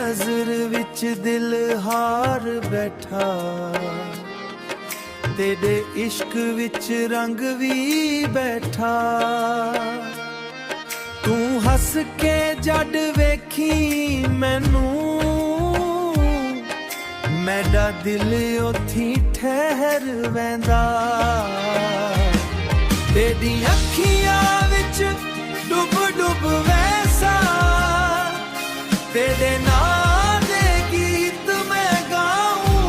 नजर विच दिल हार बैठा, तेरे इश्क विच रंग भी बैठा। तू हस के जड वेखी मैनू, मैडा दिल उथी ठहर वैंदा। तेरी अखियां विच डुब डुब वैसा, तेरे नाम दे गीत मैं गाऊं।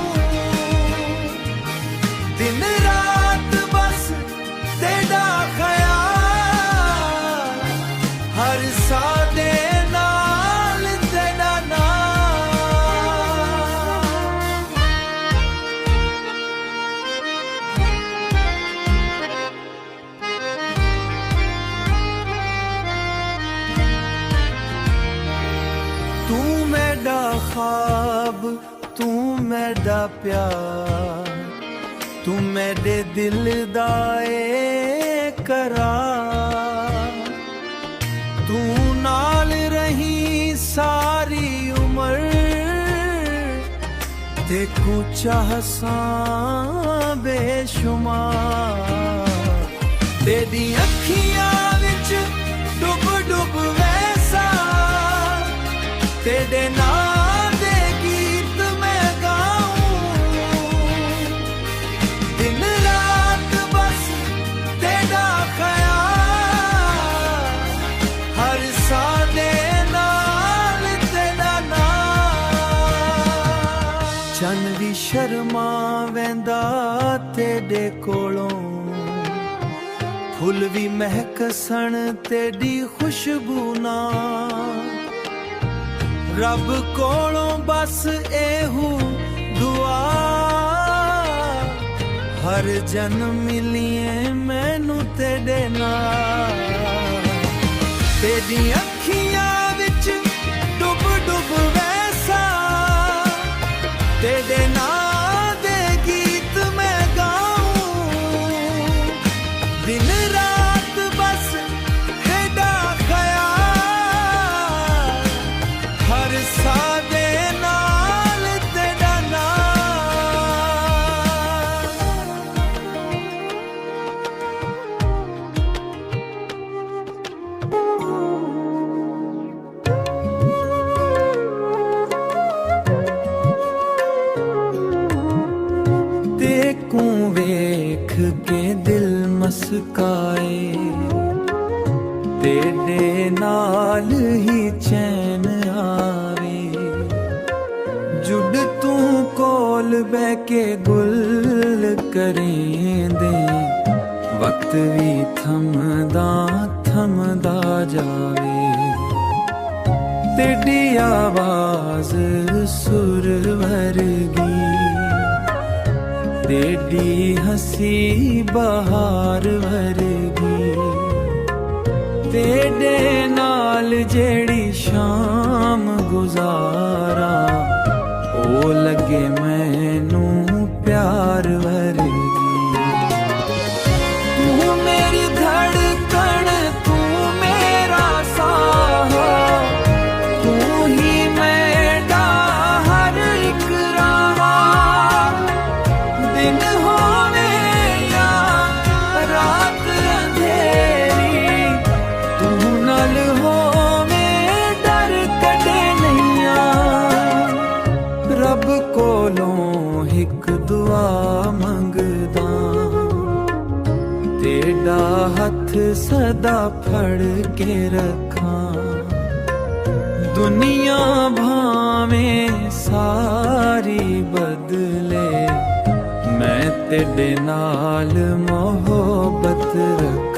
दिन रात बस तेरा ख्याल, हर सादे नाल तेरा नाम। तू मेरा ख्वाब, तू मेरा प्यार, तू मेरे दिल दा करार। तू नाल रही सारी उम्र, देखूं चाहसा बेशुमार। तेरी अखियां विच डुब डुब वैसा, तेरे नाम दे गीत मैं गाऊं। दिन रात बस तेरा ख्याल, हर सादे नाल तेरा नाम। चन भी शर्मा वैंदा तेरे कोलों, फुल भी महकसन तेरी खुशबू नाल। रब कोलों बस एहू दुआ, हर जन्म मिलिए मैनू तेरे नाल। तेरी अखियां विच डुब डुब वैसा, तेरे नाम दे गीत मैं गाऊं। दिन रात बस तेरा ख्याल, हर सादे नाल तेरा देखूं वेख के दिल मस्काए, तेरे नाल ही चैन आवे। जुड तू कोल बह के गुल करेंदे, वक्त भी थमदा थमदा जावे। तेरी आवाज सुर वर्गी, तेरी हंसी बहार वर्गी। तेरे नाल जेड़ी शाम गुजारा, ओ लगे मैनू प्यार वर्गी। तू मेरी धड़कन, तू मेरा साह, तू ही मेरा हर एक राह। दिन होवे या रात अंधेरी, तू नाल होवे डर कदे नैया। रब कोलों हिक दुआ मंगदा, तेरा हथ सदा फड़ के रखां। दुनिया भावें सारी बदले, मैं तेरे नाल मोहब्बत रखां।